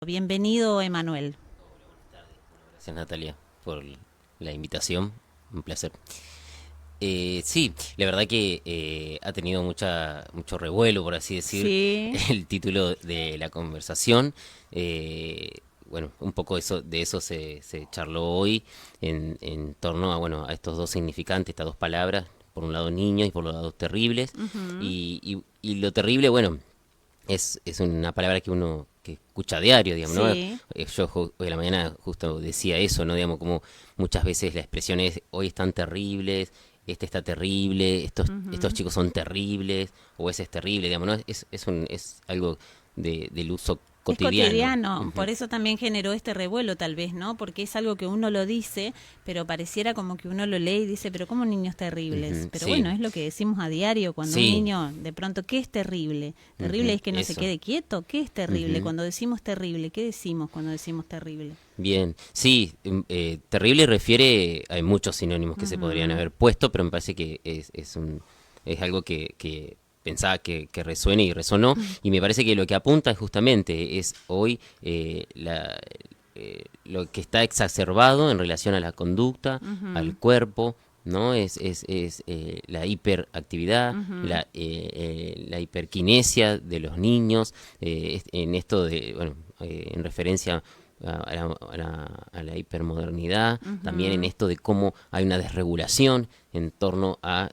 Bienvenido, Emanuel. Gracias, Natalia, por la invitación. Un placer. Sí, la verdad que ha tenido mucho revuelo, por así decir, Sí, el título de la conversación. Bueno, un poco de eso se charló hoy en torno a, bueno, a estos dos significantes, estas dos palabras, por un lado niños y por otro lado terribles. ujú, Y lo terrible, bueno, es una palabra que uno que escucha a diario, digamos, ¿no? sí, Hoy a la mañana justo decía eso, ¿no? Digamos, como muchas veces la expresión es, hoy están terribles, este está terrible, estos ujú. chicos son terribles, o ese es terrible, digamos, ¿no? Es algo del uso Es cotidiano. cotidiano, Ujú. por eso también generó este revuelo tal vez, ¿no? Porque es algo que uno lo dice, pero pareciera como que uno lo lee y dice, pero ¿cómo niños terribles? Ujú, Pero sí, bueno, es lo que decimos a diario cuando un sí, niño, de pronto, ¿qué es terrible? ¿Terrible ujú, es que no se eso. quede quieto? ¿Qué es terrible? Ujú. Cuando decimos terrible, ¿qué decimos cuando decimos terrible? Bien, sí, terrible refiere, hay muchos sinónimos que se podrían Ujú, haber puesto, pero me parece que es algo que pensaba que resuene y resonó, y me parece que lo que apunta es justamente es hoy lo que está exacerbado en relación a la conducta, al ujú, cuerpo, ¿no? La hiperactividad, ujú, la hiperquinesia de los niños, en esto de, bueno, en referencia a la hipermodernidad, también en ujú, esto de cómo hay una desregulación en torno a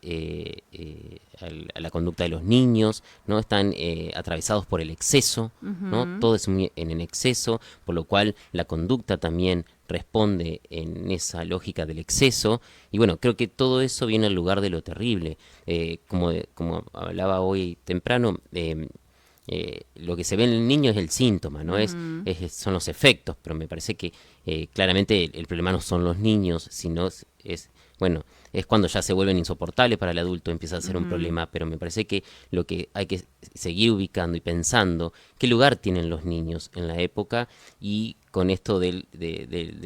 la conducta de los niños, ¿no? Están atravesados por el exceso, ¿no? ujú. Todo es muy en el exceso, por lo cual la conducta también responde en esa lógica del exceso. Y bueno, creo que todo eso viene al lugar de lo terrible. Como hablaba hoy temprano, lo que se ve en el niño es el síntoma, ¿no? Ujú, Son los efectos, pero me parece que claramente el problema no son los niños, sino bueno, es cuando ya se vuelven insoportables para el adulto, empieza a ser un ujú. problema, pero me parece que lo que hay que seguir ubicando y pensando, qué lugar tienen los niños en la época y con esto de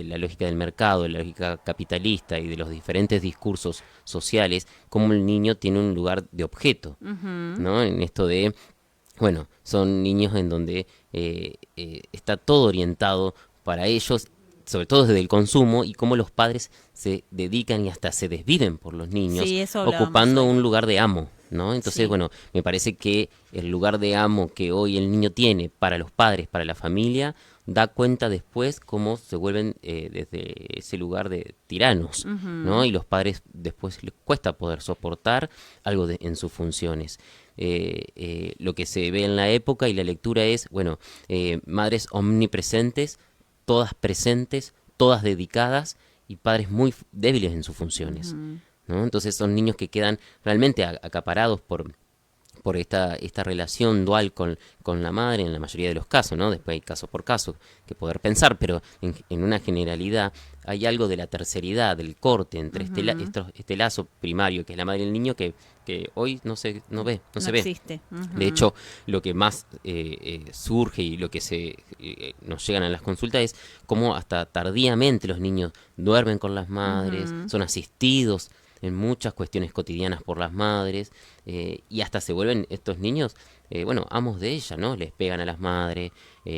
la lógica del mercado, de la lógica capitalista y de los diferentes discursos sociales, cómo el niño tiene un lugar de objeto, Ujú, ¿no? En esto de bueno, son niños en donde está todo orientado para ellos, sobre todo desde el consumo, y cómo los padres se dedican y hasta se desviven por los niños, sí, eso hablábamos ocupando hoy. un lugar de amo, ¿no? Entonces, Sí. bueno, me parece que el lugar de amo que hoy el niño tiene para los padres, para la familia, da cuenta después cómo se vuelven desde ese lugar de tiranos, ¿no? Ujú, Y los padres después les cuesta poder soportar algo en sus funciones. Lo que se ve en la época y la lectura es, bueno, madres omnipresentes, todas presentes, todas dedicadas y padres muy débiles en sus funciones, ujú. ¿no? Entonces son niños que quedan realmente acaparados por esta relación dual con la madre en la mayoría de los casos, ¿no? Después hay caso por caso que poder pensar, pero en una generalidad hay algo de la terceridad, del corte entre Ujú. este lazo primario que es la madre y el niño que hoy no No se ve. existe. De Ujú, hecho, lo que más surge y lo que nos llegan a las consultas es cómo hasta tardíamente los niños duermen con las madres, ujú. son asistidos en muchas cuestiones cotidianas por las madres y hasta se vuelven estos niños, bueno, amos de ella, ¿no? Les pegan a las madres,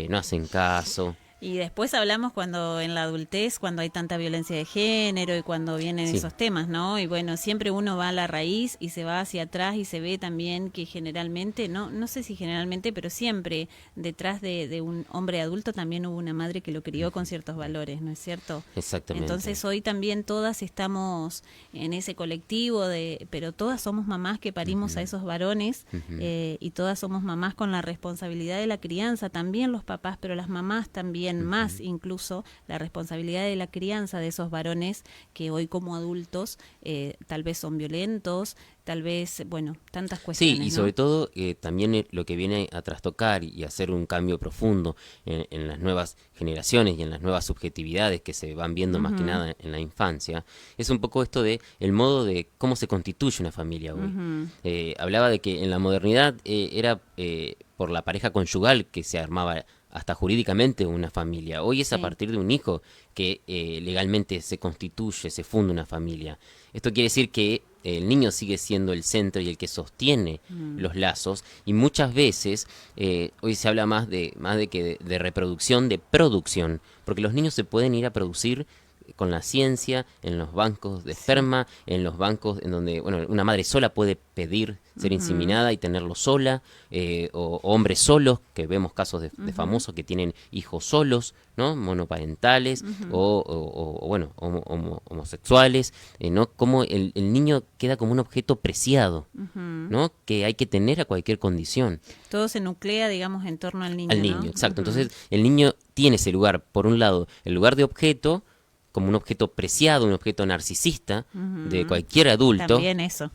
no hacen caso. Y después hablamos cuando en la adultez, cuando hay tanta violencia de género y cuando vienen Sí, esos temas, ¿no? Y bueno, siempre uno va a la raíz y se va hacia atrás y se ve también que generalmente, no sé si generalmente, pero siempre detrás de un hombre adulto también hubo una madre que lo crió con ciertos valores, ¿no es cierto? exactamente. Entonces hoy también todas estamos en ese colectivo pero todas somos mamás que parimos a Ujú, esos varones ujú, y todas somos mamás con la responsabilidad de la crianza, también los papás, pero las mamás también más ujú. incluso la responsabilidad de la crianza de esos varones que hoy como adultos tal vez son violentos, tal vez, bueno, tantas Sí, cuestiones, y ¿no? sobre todo también lo que viene a trastocar y hacer un cambio profundo en las nuevas generaciones y en las nuevas subjetividades que se van viendo más que Ujú, nada en la infancia, es un poco esto de el modo de cómo se constituye una familia hoy. ujú, Hablaba de que en la modernidad era por la pareja conyugal que se armaba hasta jurídicamente una familia. Hoy es a Sí. partir de un hijo que legalmente se constituye, se funda una familia. Esto quiere decir que el niño sigue siendo el centro y el que sostiene los lazos, y muchas veces hoy se habla más de reproducción, de producción, porque los niños se pueden ir a producir con la ciencia, en los bancos de esperma, en los bancos en donde, bueno, una madre sola puede pedir ser inseminada y tenerlo sola, o hombres solos, que vemos casos de famosos que tienen hijos solos, ¿no? Monoparentales, bueno, homosexuales, ¿no? Como el niño queda como un objeto preciado, ¿no? Que hay que tener a cualquier condición. Todo se nuclea, digamos, en torno al niño, Al niño, ¿no? exacto. Entonces, el niño tiene ese lugar, por un lado, el lugar de objeto, como un objeto preciado, un objeto narcisista de cualquier adulto. También eso.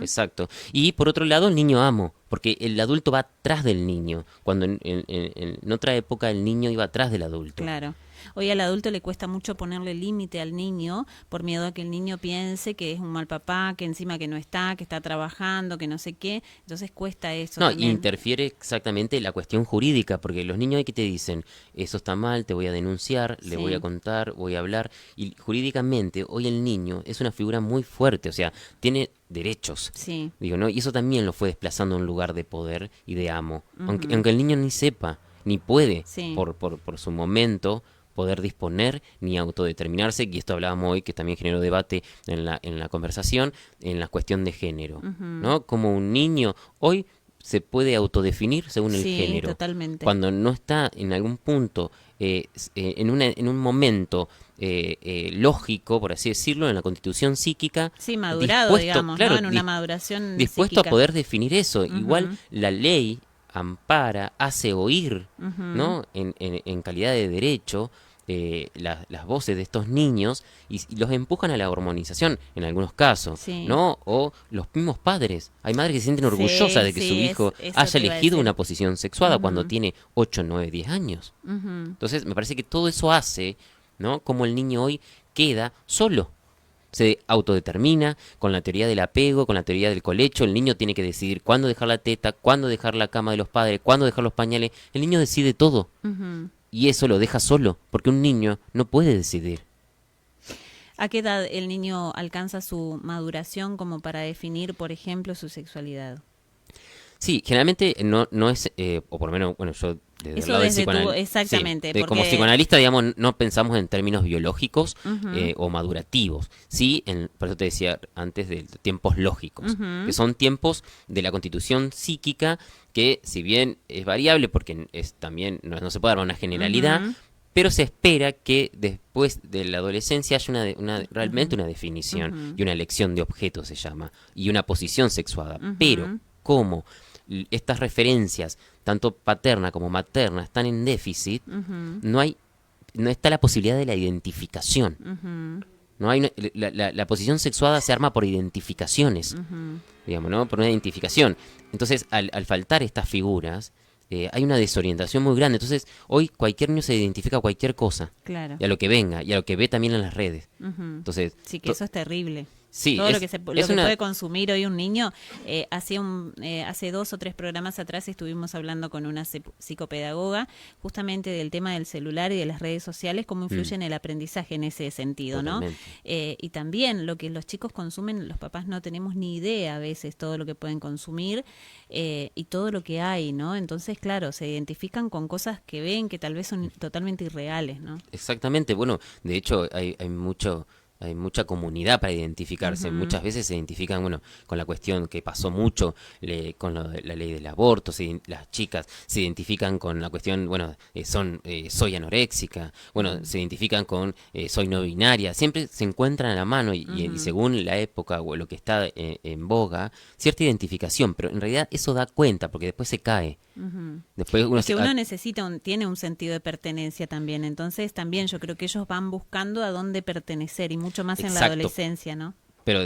Exacto. Y por otro lado, el niño amo, porque el adulto va atrás del niño, cuando en otra época el niño iba atrás del adulto. Claro. Hoy al adulto le cuesta mucho ponerle límite al niño por miedo a que el niño piense que es un mal papá, que encima que no está, que está trabajando, que no sé qué. Entonces cuesta eso No, también. interfiere exactamente la cuestión jurídica, porque los niños hay que te dicen, eso está mal, te voy a denunciar, le voy a contar, voy a hablar, y jurídicamente hoy el niño es una figura muy fuerte, o sea, tiene derechos, Sí. digo, ¿no? Y eso también lo fue desplazando a un lugar de poder y de amo, aunque el niño ni sepa, ni puede, Sí. por su momento, poder disponer ni autodeterminarse, y esto hablábamos hoy, que también generó debate en la conversación, en la cuestión de género, ¿no? Como un niño hoy se puede autodefinir según el Sí, género. totalmente. Cuando no está en algún punto, en un momento lógico, por así decirlo, en la constitución psíquica. Sí, madurado, digamos, claro, ¿no? En una maduración dispuesto psíquica. a poder definir eso. Igual la ley ampara, hace oír, ¿no? En calidad de derecho, las voces de estos niños y los empujan a la hormonización en algunos casos, Sí. ¿no? O los mismos padres. Hay madres que se sienten orgullosas de que su hijo eso haya te iba a elegido decir. una posición sexuada cuando tiene 8, 9, 10 años. Entonces, me parece que todo eso hace, ¿no? Como el niño hoy queda solo. Se autodetermina con la teoría del apego, con la teoría del colecho. El niño tiene que decidir cuándo dejar la teta, cuándo dejar la cama de los padres, cuándo dejar los pañales. El niño decide todo. Y eso lo deja solo, porque un niño no puede decidir. ¿A qué edad el niño alcanza su maduración como para definir, por ejemplo, su sexualidad? Sí, generalmente no es, o por lo menos, bueno, yo desde Eso el lado del desde tu- psicoanalista, exactamente, como porque- psicoanalista, digamos, no pensamos en términos biológicos o madurativos, sí, por eso te decía antes de tiempos lógicos, que son tiempos de la constitución psíquica que, si bien es variable, porque es también no se puede dar una generalidad, pero se espera que después de la adolescencia haya realmente una definición y una elección de objetos, se llama, y una posición sexuada. Pero, como estas referencias, tanto paterna como materna, están en déficit, no está la posibilidad de la identificación. No hay la posición sexuada se arma por identificaciones, digamos, ¿no? Por una identificación. Entonces, al faltar estas figuras, hay una desorientación muy grande. Entonces, hoy cualquier niño se identifica a cualquier cosa. Claro. Y a lo que venga, y a lo que ve también en las redes. Entonces, Sí, que eso es terrible. sí, Todo lo que, una... puede consumir hoy un niño. Hace 2 o 3 programas atrás estuvimos hablando con una psicopedagoga justamente del tema del celular y de las redes sociales, cómo influye en el aprendizaje en ese sentido, ¿no? Y también lo que los chicos consumen, los papás no tenemos ni idea a veces todo lo que pueden consumir y todo lo que hay, ¿no? Entonces, claro, se identifican con cosas que ven que tal vez son totalmente irreales, ¿no? Exactamente, bueno, de hecho hay mucha comunidad para identificarse. Muchas veces se identifican, bueno, con la cuestión que pasó mucho, con la ley del aborto. Las chicas se identifican con la cuestión, bueno, soy anoréxica. Bueno, se identifican con soy no binaria. Siempre se encuentran a la mano y según la época o lo que está en boga, cierta identificación. Pero en realidad eso da cuenta porque después se cae. Después Es que uno tiene un sentido de pertenencia también, entonces también yo creo que ellos van buscando a dónde pertenecer y mucho más en la adolescencia, ¿no? Pero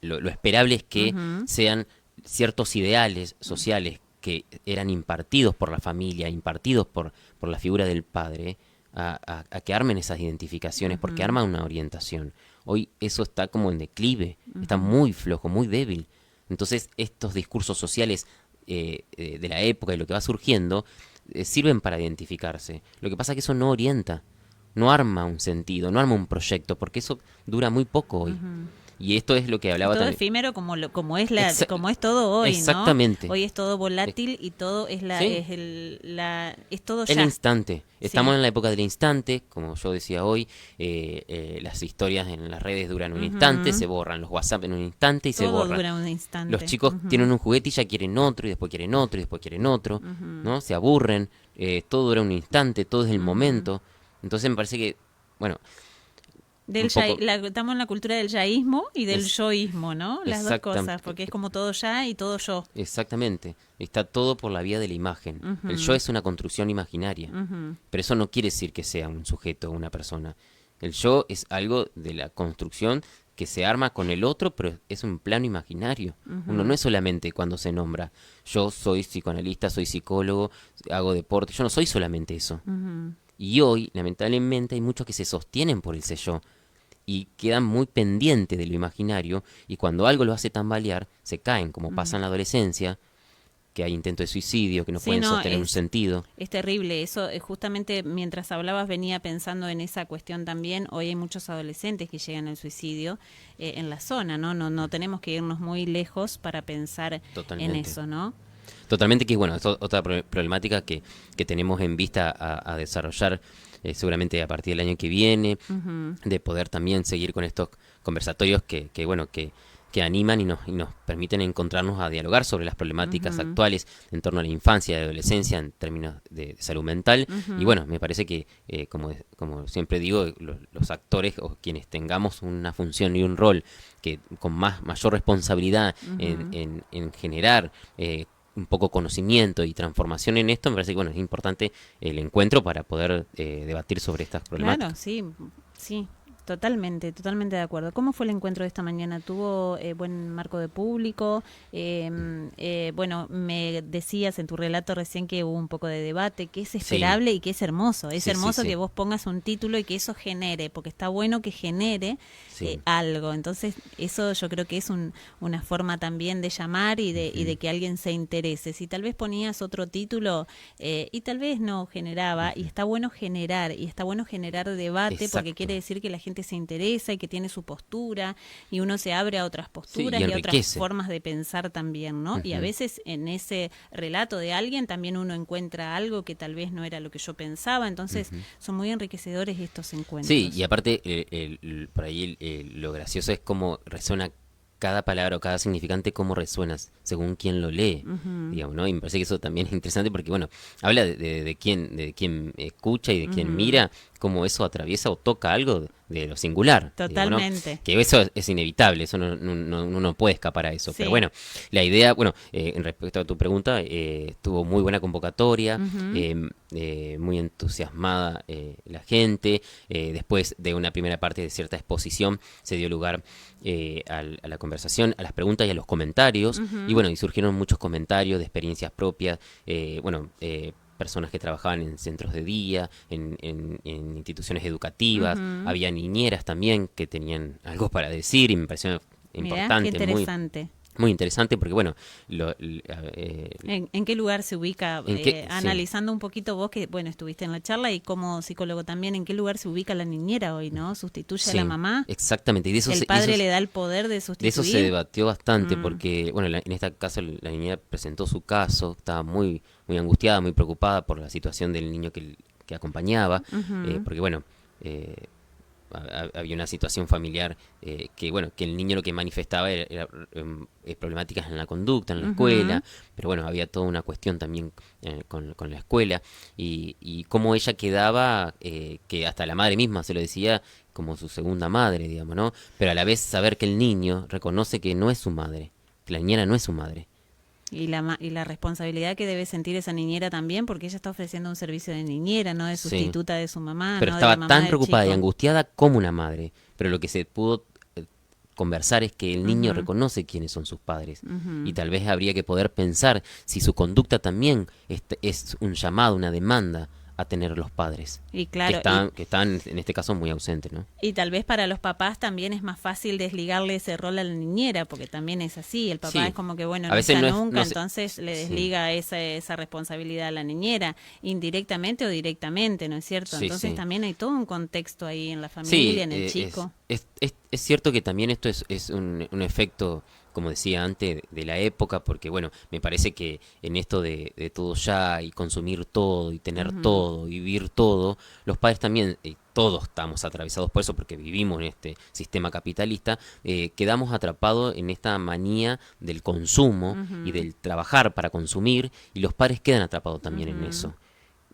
lo esperable es que sean ciertos ideales sociales que eran impartidos por la familia, impartidos por la figura del padre, a que armen esas identificaciones, porque arman una orientación. Hoy eso está como en declive, está muy flojo, muy débil. Entonces estos discursos sociales de la época y lo que va surgiendo, sirven para identificarse. Lo que pasa es que eso no orienta, no arma un sentido, no arma un proyecto, porque eso dura muy poco hoy. Y esto es lo que hablaba todo también. efímero como es todo hoy, exactamente. ¿no? Hoy es todo volátil y todo es Sí. es todo ya. El instante. Estamos Sí. en la época del instante, como yo decía hoy, las historias en las redes duran un instante, se borran los WhatsApp en un instante y se Todo borran. dura un instante. Los chicos tienen un juguete y ya quieren otro, y después quieren otro, y después quieren otro, ¿no? Se aburren, todo dura un instante, todo es el momento. Entonces me parece que, bueno, un poco... Estamos en la cultura del yaísmo y del Es- yoísmo, ¿no? Las dos cosas, porque es como todo ya y todo yo. Exactamente, está todo por la vía de la imagen. El yo es una construcción imaginaria, pero eso no quiere decir que sea un sujeto o una persona. El yo es algo de la construcción que se arma con el otro, pero es un plano imaginario. Uno no es solamente cuando se nombra, yo soy psicoanalista, soy psicólogo, hago deporte, yo no soy solamente eso. Y hoy, lamentablemente, hay muchos que se sostienen por ese yo y quedan muy pendientes de lo imaginario, y cuando algo lo hace tambalear, se caen, como pasa en la adolescencia, que hay intentos de suicidio, que no Sí, pueden no, sostener un sentido. es terrible. Eso, justamente mientras hablabas venía pensando en esa cuestión también. Hoy hay muchos adolescentes que llegan al suicidio en la zona, ¿no? No tenemos que irnos muy lejos para pensar en Totalmente. eso, ¿no? Totalmente, que bueno, es otra problemática que tenemos en vista a desarrollar seguramente a partir del año que viene, de poder también seguir con estos conversatorios que animan y nos permiten encontrarnos a dialogar sobre las problemáticas actuales en torno a la infancia y adolescencia en términos de salud mental. Y bueno, me parece que, como siempre digo, los actores o quienes tengamos una función y un rol que con mayor responsabilidad en generar un poco conocimiento y transformación en esto, me parece que bueno, es importante el encuentro para poder debatir sobre estas problemáticas. Claro, sí, sí. Totalmente de acuerdo. ¿Cómo fue el encuentro de esta mañana? ¿Tuvo buen marco de público? Bueno, me decías en tu relato recién que hubo un poco de debate, que es esperable y que es hermoso. Es hermoso que vos pongas un título y que eso genere, porque está bueno que genere algo. Entonces, eso yo creo que es una forma también de llamar y de que alguien se interese. Si tal vez ponías otro título y tal vez no generaba, y está bueno generar, debate, porque quiere decir que la gente se interesa y que tiene su postura y uno se abre a otras posturas y a otras formas de pensar también, ¿no? Y a veces en ese relato de alguien también uno encuentra algo que tal vez no era lo que yo pensaba, entonces son muy enriquecedores estos encuentros. Sí, y aparte por ahí lo gracioso es cómo resuena cada palabra o cada significante, cómo resuena según quien lo lee, digamos, ¿no? Y me parece que eso también es interesante porque, bueno, habla de quién escucha y de quién mira, cómo eso atraviesa o toca algo de lo singular. Totalmente. Digamos, ¿no? Que eso es inevitable, eso uno no puede escapar a eso. Sí. Pero bueno, la idea, bueno, en respecto a tu pregunta, estuvo muy buena convocatoria, muy entusiasmada la gente. Después de una primera parte de cierta exposición, se dio lugar a la conversación, a las preguntas y a los comentarios. Y bueno, y surgieron muchos comentarios de experiencias propias, personas que trabajaban en centros de día, en instituciones educativas, había niñeras también que tenían algo para decir y me pareció importante. Mirá, qué interesante. Muy interesante porque, bueno... ¿En qué lugar se ubica? Analizando un poquito vos, que, bueno, estuviste en la charla y como psicólogo también, ¿en qué lugar se ubica la niñera hoy, no? ¿Sustituye a la mamá? Exactamente. Y de eso ¿El padre le da el poder de sustituir? De eso se debatió bastante porque, bueno, en este caso la niñera presentó su caso, estaba muy angustiada, muy preocupada por la situación del niño que acompañaba, porque, bueno... había una situación familiar que el niño lo que manifestaba era problemáticas en la conducta, en la escuela, pero bueno, había toda una cuestión también con la escuela y cómo ella quedaba, que hasta la madre misma se lo decía como su segunda madre, digamos, ¿no? Pero a la vez saber que el niño reconoce que no es su madre, que la niñera no es su madre. Y la responsabilidad que debe sentir esa niñera también, porque ella está ofreciendo un servicio de niñera, no de sustituta de su mamá. Pero no estaba de la mamá tan preocupada chico. y angustiada como una madre. Pero lo que se pudo conversar es que el niño reconoce quiénes son sus padres. Y tal vez habría que poder pensar si su conducta también es un llamado, una demanda a tener los padres. Y claro, que están en este caso muy ausentes, ¿no? y tal vez para los papás también es más fácil desligarle ese rol a la niñera, porque también es así, el papá Sí. es como que bueno, A no veces está no es- nunca, no se- entonces le Sí. desliga esa responsabilidad a la niñera, indirectamente o directamente, ¿no es cierto? Sí, Entonces sí. también hay todo un contexto ahí en la Sí, familia, en el chico. es cierto que también esto es un efecto, como decía antes, de la época, porque bueno, me parece que en esto de todo ya y consumir todo y tener todo y vivir todo, los padres también, todos estamos atravesados por eso, porque vivimos en este sistema capitalista, quedamos atrapados en esta manía del consumo y del trabajar para consumir, y los padres quedan atrapados también en eso.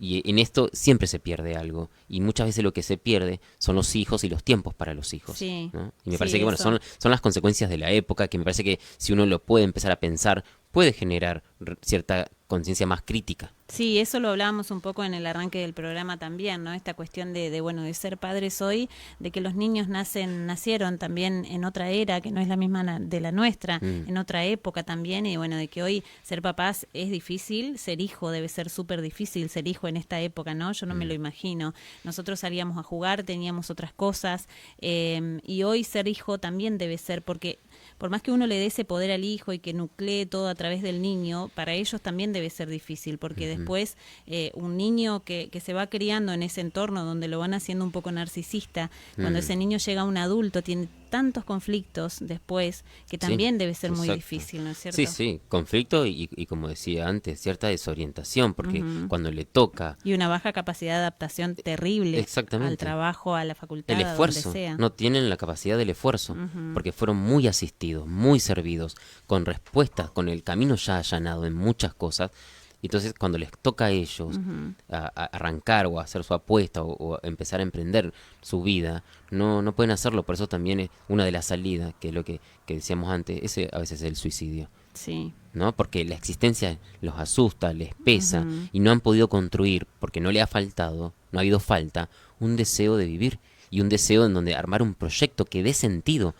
Y en esto siempre se pierde algo. Y muchas veces lo que se pierde son los hijos y los tiempos para los hijos. Sí, ¿No? Y me sí, parece que bueno, eso. son las consecuencias de la época, que me parece que si uno lo puede empezar a pensar, puede generar cierta conciencia más crítica. Sí, eso lo hablábamos un poco en el arranque del programa también, ¿no? Esta cuestión bueno, de ser padres hoy, de que los niños nacieron también en otra era, que no es la misma de la nuestra, en otra época también, y bueno, de que hoy ser papás es difícil, ser hijo debe ser súper difícil, ser hijo en esta época, ¿no? Yo no me lo imagino. Nosotros salíamos a jugar, teníamos otras cosas, y hoy ser hijo también debe ser, porque por más que uno le dé ese poder al hijo y que nuclee todo a través del niño, para ellos también debe ser difícil, porque después un niño que se va criando en ese entorno donde lo van haciendo un poco narcisista, cuando ese niño llega a un adulto, tiene tantos conflictos después, que también debe ser muy exacto. difícil, ¿no es cierto? Sí, sí, conflicto y como decía antes, cierta desorientación, porque cuando le toca Y una baja capacidad de adaptación terrible exactamente al trabajo, a la facultad, el a esfuerzo, donde sea. no tienen la capacidad del esfuerzo, porque fueron muy asistidos, muy servidos, con respuestas, con el camino ya allanado en muchas cosas. Y entonces cuando les toca a ellos a arrancar o a hacer su apuesta o a empezar a emprender su vida, no pueden hacerlo. Por eso también es una de las salidas, que es lo que decíamos antes, ese a veces es el suicidio. Sí. ¿No? Porque la existencia los asusta, les pesa y no han podido construir, porque no le ha faltado, no ha habido falta, un deseo de vivir y un deseo en donde armar un proyecto que dé sentido.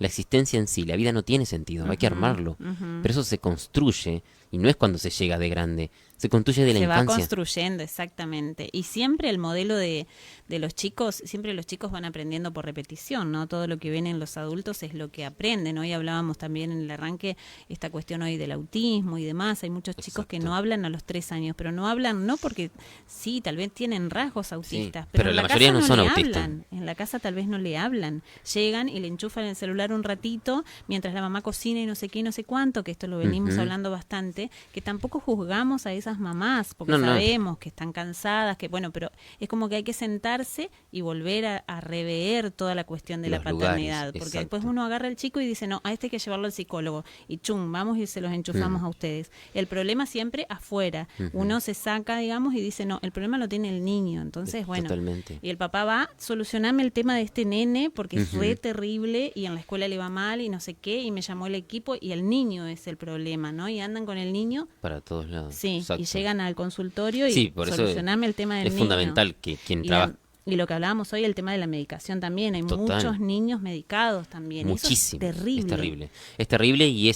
La existencia en sí, la vida no tiene sentido, hay que armarlo. Pero eso se construye y no es cuando se llega de grande, se construye de la Se va infancia. construyendo, exactamente. Y siempre el modelo de los chicos, siempre los chicos van aprendiendo por repetición, ¿no? Todo lo que ven en los adultos es lo que aprenden. Hoy hablábamos también en el arranque esta cuestión hoy del autismo y demás. Hay muchos chicos que Exacto. no hablan a los 3 años, pero no hablan no porque sí, tal vez tienen rasgos autistas, Sí, pero pero en la la mayoría casa no son le autistas. hablan. En la casa tal vez no le hablan. Llegan y le enchufan el celular un ratito mientras la mamá cocina y no sé qué, no sé cuánto, que esto lo venimos hablando bastante, que tampoco juzgamos a esas mamás, porque No, no. sabemos que están cansadas, que bueno, pero es como que hay que sentarse y volver a rever toda la cuestión de la Los paternidad, lugares, porque exacto. después uno agarra al chico y dice, no, a este hay que llevarlo al psicólogo, y chum, vamos y se los enchufamos a ustedes. El problema siempre afuera, uno se saca, digamos, y dice, no, el problema lo tiene el niño, entonces, bueno, Totalmente. y el papá va, solucioname el tema de este nene, porque es re terrible, y en la escuela le va mal, y no sé qué, y me llamó el equipo, y el niño es el problema, ¿no? Y andan con el niño, Para todos lados. sí, Exacto. y llegan al consultorio y Sí, por eso solucioname el tema del es niño. fundamental que quien Y trabaja. y lo que hablábamos hoy, el tema de la medicación también, hay Total. muchos niños medicados también. Muchísimo. Eso es terrible. Es terrible. Es terrible y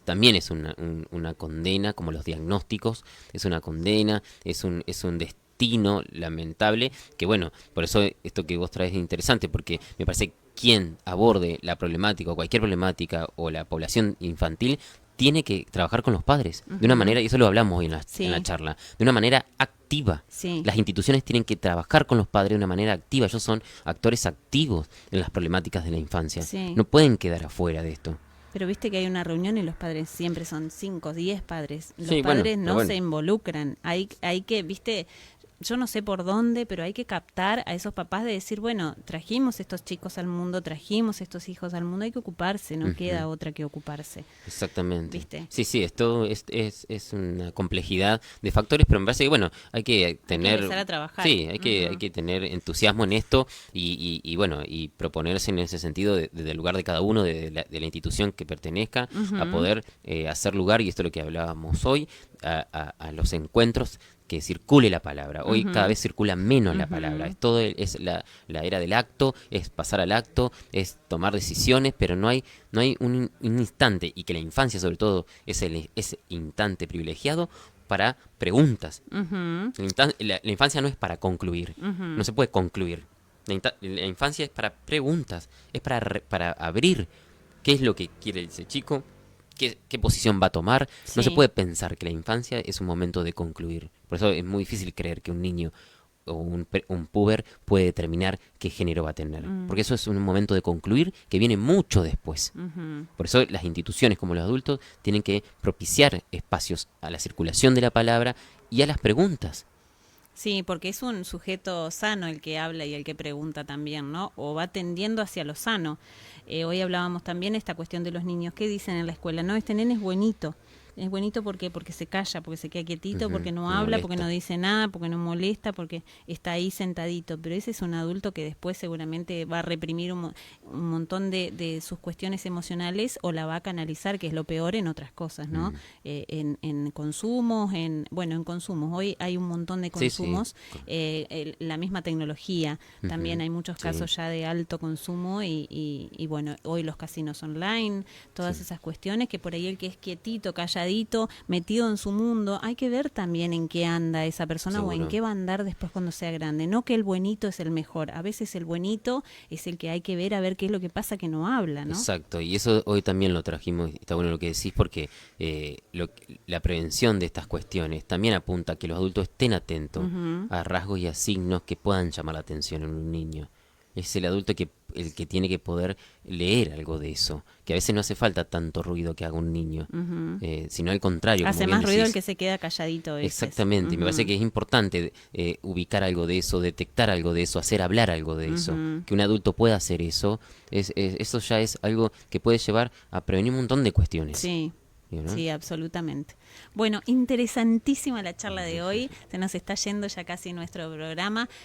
también es una condena, como los diagnósticos, es una condena, es un destino lamentable, que bueno, por eso esto que vos traes es interesante, porque me parece que quien aborde la problemática o cualquier problemática o la población infantil tiene que trabajar con los padres de una manera, y eso lo hablamos hoy Sí. en la charla, de una manera activa. Sí. Las instituciones tienen que trabajar con los padres de una manera activa. Ellos son actores activos en las problemáticas de la infancia. Sí. No pueden quedar afuera de esto. Pero viste que hay una reunión y los padres siempre son 5, 10 padres. Los Sí, bueno, padres pero no bueno. se involucran. Hay que, viste, yo no sé por dónde, pero hay que captar a esos papás de decir, bueno, trajimos estos chicos al mundo, trajimos estos hijos al mundo, hay que ocuparse, no queda otra que ocuparse. Exactamente. ¿Viste? Sí, sí, esto es una complejidad de factores, pero me parece que, bueno, hay que tener... empezar a trabajar. Sí, hay que tener entusiasmo en esto y bueno, y proponerse en ese sentido desde el lugar de cada uno, de la institución que pertenezca, a poder hacer lugar, y esto es lo que hablábamos hoy, a los encuentros, que circule la palabra. Hoy cada vez circula menos la palabra. Es todo es la era del acto, es pasar al acto, es tomar decisiones, pero no hay un instante, y que la infancia sobre todo es ese instante privilegiado para preguntas. Ujú, La infancia no es para concluir, ujú. no se puede concluir. La infancia es para preguntas, es para abrir qué es lo que quiere ese chico, qué posición va a tomar. No se Sí. puede pensar que la infancia es un momento de concluir. Por eso es muy difícil creer que un niño o un puber puede determinar qué género va a tener. Mm, Porque eso es un momento de concluir que viene mucho después. ujú. Por eso las instituciones como los adultos tienen que propiciar espacios a la circulación de la palabra y a las preguntas. Sí, porque es un sujeto sano el que habla y el que pregunta también, ¿no? O va tendiendo hacia lo sano. Hoy hablábamos también esta cuestión de los niños. ¿Qué dicen en la escuela? No, este nene es buenito. Es buenito porque se calla, porque se queda quietito, Ujú, porque no no habla, porque no molesta. dice nada, porque no molesta, porque está ahí sentadito. Pero ese es un adulto que después seguramente va a reprimir un montón de sus cuestiones emocionales o la va a canalizar, que es lo peor, en otras cosas, ¿no? Mm. En consumos, en consumos. Hoy hay un montón de Sí, sí. consumos, la misma tecnología. También Ujú, hay muchos sí, casos ya de alto consumo y bueno, hoy los casinos online, todas sí. esas cuestiones que por ahí el que es quietito, calladito, metido en su mundo, hay que ver también en qué anda esa persona o en Seguro. qué va a andar después cuando sea grande. No que el buenito es el mejor, a veces el buenito es el que hay que ver a ver qué es lo que pasa que no habla, ¿no? Exacto, y eso hoy también lo trajimos, y está bueno lo que decís, porque la prevención de estas cuestiones también apunta a que los adultos estén atentos Ujú, a rasgos y a signos que puedan llamar la atención en un niño. Es el adulto el que tiene que poder leer algo de eso, que a veces no hace falta tanto ruido que haga un niño, ujú. sino al contrario, como Hace bien más ruido el decís. que se queda calladito a veces. Exactamente, y me parece Ujú, que es importante ubicar algo de eso, detectar algo de eso, hacer hablar algo de eso. ujú. Que un adulto pueda hacer eso, eso ya es algo que puede llevar a prevenir un montón de cuestiones. Sí, ¿Sí, no? sí, absolutamente. Bueno, interesantísima la charla de hoy. Se nos está yendo ya casi nuestro programa.